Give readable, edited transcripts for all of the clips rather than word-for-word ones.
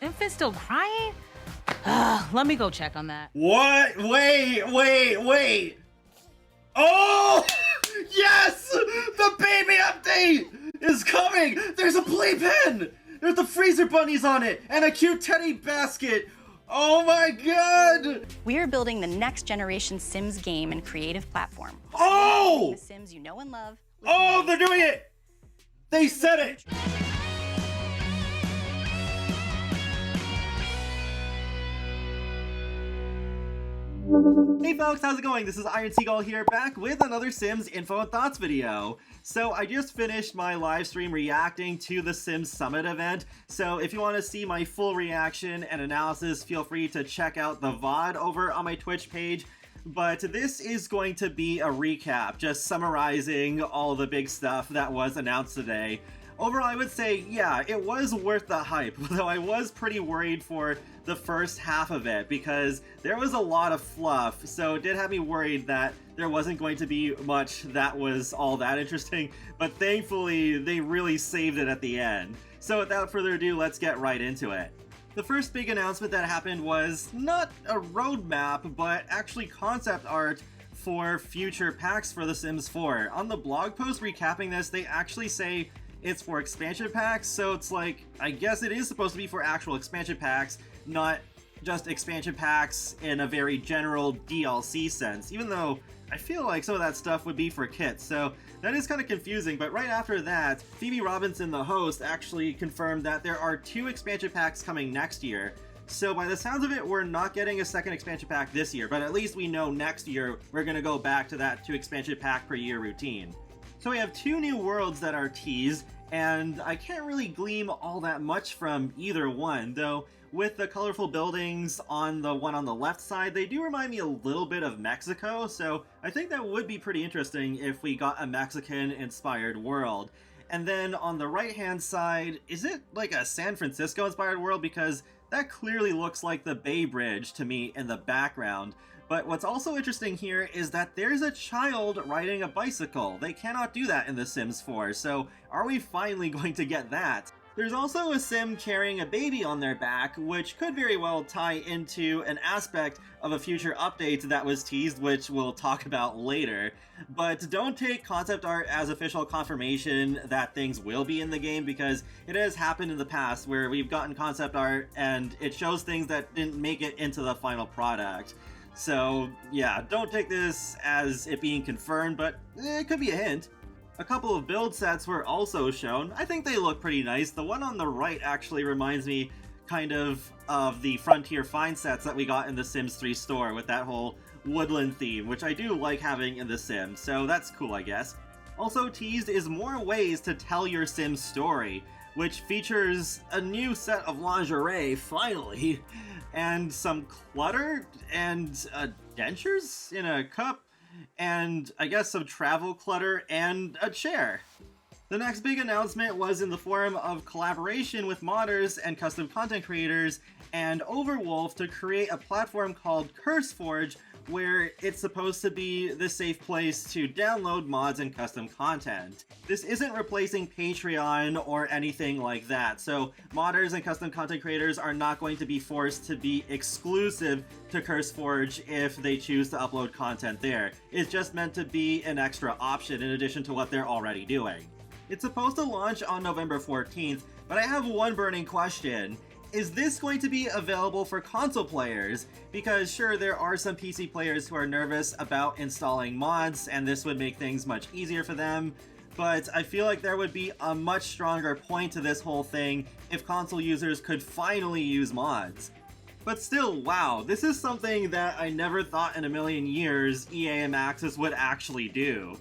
Infant still crying? Let me go check on that. What? Wait. Oh! Yes! The baby update is coming! There's a playpen! There's the freezer bunnies on it! And a cute teddy basket! Oh my god! We are building the next generation Sims game and creative platform. Oh! The Sims you know and love. Oh, they're doing it! They said it! Hey folks, how's it going? This is Iron Seagull here, back with another Sims Info and Thoughts video. So I just finished my live stream reacting to the Sims Summit event, so if you want to see my full reaction and analysis, feel free to check out the VOD over on my Twitch page. But this is going to be a recap, just summarizing all the big stuff that was announced today. Overall, I would say, yeah, it was worth the hype, though I was pretty worried for the first half of it because there was a lot of fluff, so it did have me worried that there wasn't going to be much that was all that interesting, but thankfully they really saved it at the end. So without further ado, let's get right into it. The first big announcement that happened was not a roadmap, but actually concept art for future packs for The Sims 4. On the blog post recapping this, they actually say it's for expansion packs, so it's like, I guess it is supposed to be for actual expansion packs, not just expansion packs in a very general DLC sense, even though I feel like some of that stuff would be for kits, so that is kind of confusing. But right after that, Phoebe Robinson, the host, actually confirmed that there are 2 expansion packs coming next year. So by the sounds of it, we're not getting a second expansion pack this year, but at least we know next year we're going to go back to that 2 expansion pack per year routine. So we have 2 new worlds that are teased, and I can't really glean all that much from either one, though with the colorful buildings on the one on the left side, they do remind me a little bit of Mexico, so I think that would be pretty interesting if we got a Mexican-inspired world. And then on the right-hand side, is it like a San Francisco-inspired world? Because that clearly looks like the Bay Bridge to me in the background. But what's also interesting here is that there's a child riding a bicycle. They cannot do that in The Sims 4, so are we finally going to get that? There's also a Sim carrying a baby on their back, which could very well tie into an aspect of a future update that was teased, which we'll talk about later. But don't take concept art as official confirmation that things will be in the game, because it has happened in the past where we've gotten concept art and it shows things that didn't make it into the final product. So yeah, don't take this as it being confirmed, but it could be a hint. A couple of build sets were also shown. I think they look pretty nice. The one on the right actually reminds me kind of the Frontier Find sets that we got in the Sims 3 store with that whole woodland theme, which I do like having in the Sims, so that's cool, I guess. Also teased is more ways to tell your Sims story, which features a new set of lingerie, finally, and some clutter, and dentures in a cup, and I guess some travel clutter, and a chair. The next big announcement was in the form of collaboration with modders and custom content creators and Overwolf to create a platform called CurseForge, where it's supposed to be the safe place to download mods and custom content. This isn't replacing Patreon or anything like that, so modders and custom content creators are not going to be forced to be exclusive to CurseForge if they choose to upload content there. It's just meant to be an extra option in addition to what they're already doing. It's supposed to launch on November 14th, but I have one burning question. Is this going to be available for console players? Because sure, there are some PC players who are nervous about installing mods, and this would make things much easier for them, but I feel like there would be a much stronger point to this whole thing if console users could finally use mods. But still, wow, this is something that I never thought in a million years EA and Maxis would actually do.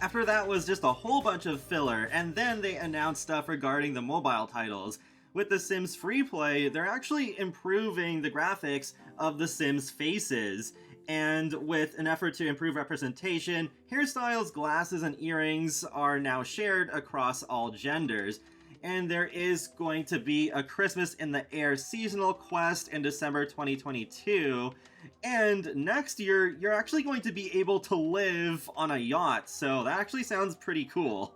After that was just a whole bunch of filler, and then they announced stuff regarding the mobile titles. With The Sims Freeplay, they're actually improving the graphics of The Sims faces, and with an effort to improve representation, hairstyles, glasses, and earrings are now shared across all genders. And there is going to be a Christmas in the Air seasonal quest in December 2022, and next year you're actually going to be able to live on a yacht, so that actually sounds pretty cool.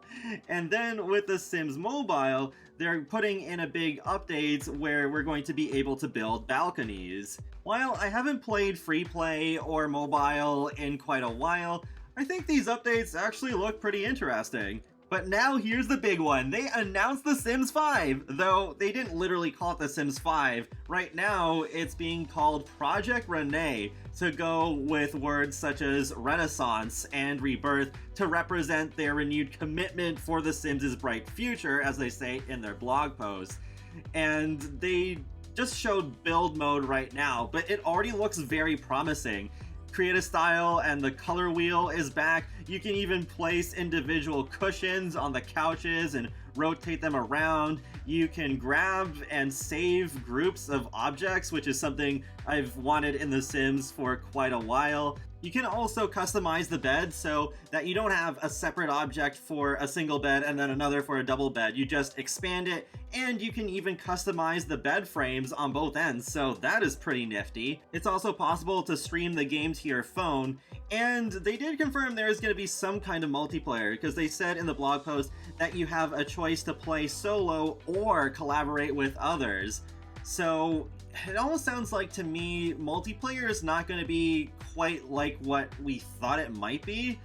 And then with The Sims Mobile, they're putting in a big update where we're going to be able to build balconies. While I haven't played free play or mobile in quite a while, I think these updates actually look pretty interesting. But now here's the big one. They announced The Sims 5, though they didn't literally call it The Sims 5. Right now, it's being called Project Rene, to go with words such as Renaissance and Rebirth to represent their renewed commitment for The Sims' bright future, as they say in their blog post. And they just showed build mode right now, but it already looks very promising. Creative style and the color wheel is back. You can even place individual cushions on the couches and rotate them around. You can grab and save groups of objects, which is something I've wanted in The Sims for quite a while. You can also customize the bed so that you don't have a separate object for a single bed and then another for a double bed. You just expand it, and you can even customize the bed frames on both ends, so that is pretty nifty. It's also possible to stream the game to your phone, and they did confirm there is going to be some kind of multiplayer, because they said in the blog post that you have a choice to play solo or collaborate with others. So it almost sounds like to me multiplayer is not going to be quite like what we thought it might be.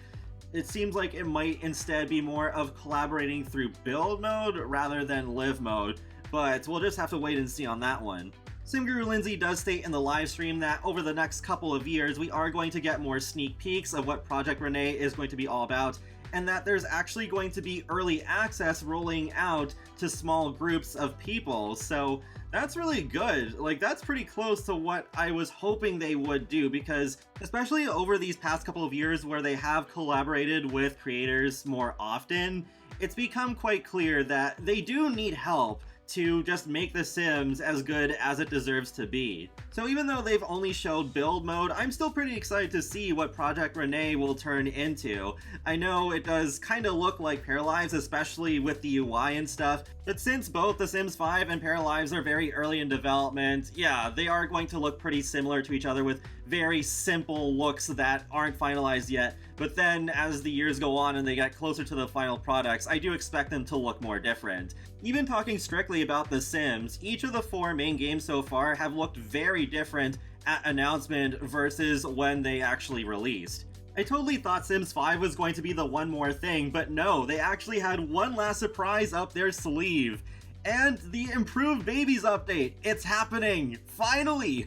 It seems like it might instead be more of collaborating through build mode rather than live mode, but we'll just have to wait and see on that one. SimGuru Lindsay does state in the live stream that over the next couple of years we are going to get more sneak peeks of what Project Rene is going to be all about, and that there's actually going to be early access rolling out to small groups of people. So that's really good. Like, that's pretty close to what I was hoping they would do, because especially over these past couple of years where they have collaborated with creators more often, it's become quite clear that they do need help to just make The Sims as good as it deserves to be. So even though they've only showed build mode, I'm still pretty excited to see what Project Rene will turn into. I know it does kind of look like Paralives, especially with the UI and stuff, but since both The Sims 5 and Paralives are very early in development, yeah, they are going to look pretty similar to each other with very simple looks that aren't finalized yet. But then as the years go on and they get closer to the final products, I do expect them to look more different. Even talking strictly about The Sims, each of the 4 main games so far have looked very different at announcement versus when they actually released. I totally thought Sims 5 was going to be the one more thing, but no, they actually had one last surprise up their sleeve. And the Improved Babies update, it's happening! Finally!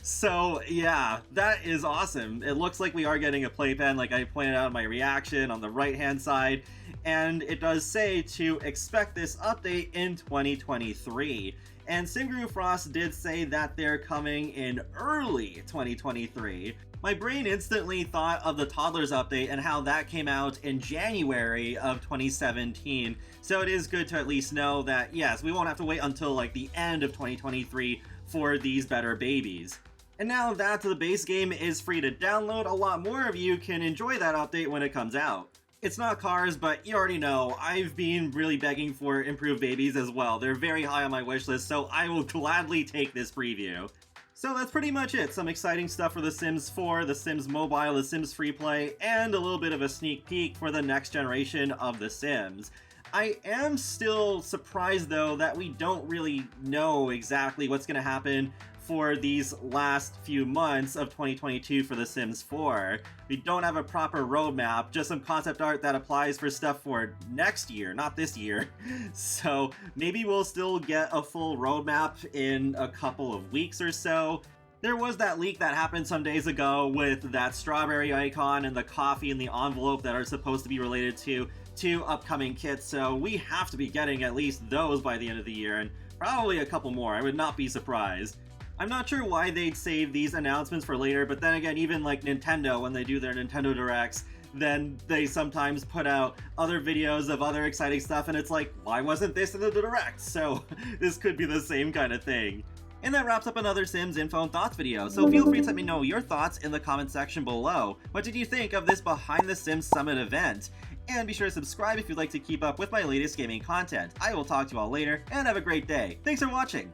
So yeah, that is awesome. It looks like we are getting a playpen, like I pointed out in my reaction on the right hand side, and it does say to expect this update in 2023. And SimGuru Frost did say that they're coming in early 2023. My brain instantly thought of the Toddlers update and how that came out in January of 2017. So it is good to at least know that, yes, we won't have to wait until like the end of 2023 for these better babies. And now that the base game is free to download, a lot more of you can enjoy that update when it comes out. It's not Cars, but you already know, I've been really begging for Improved Babies as well. They're very high on my wish list, so I will gladly take this preview. So that's pretty much it. Some exciting stuff for The Sims 4, The Sims Mobile, The Sims Free Play, and a little bit of a sneak peek for the next generation of The Sims. I am still surprised though that we don't really know exactly what's going to happen for these last few months of 2022 for The Sims 4. We don't have a proper roadmap, just some concept art that applies for stuff for next year, not this year. So maybe we'll still get a full roadmap in a couple of weeks or so. There was that leak that happened some days ago with that strawberry icon and the coffee in the envelope that are supposed to be related to 2 upcoming kits, so we have to be getting at least those by the end of the year, and probably a couple more. I would not be surprised. I'm not sure why they'd save these announcements for later, but then again, even like Nintendo, when they do their Nintendo Directs, then they sometimes put out other videos of other exciting stuff, and it's like, why wasn't this in the Direct? So this could be the same kind of thing. And that wraps up another Sims Info and Thoughts video, so feel free to let me know your thoughts in the comment section below. What did you think of this Behind the Sims Summit event? And be sure to subscribe if you'd like to keep up with my latest gaming content. I will talk to you all later, and have a great day. Thanks for watching!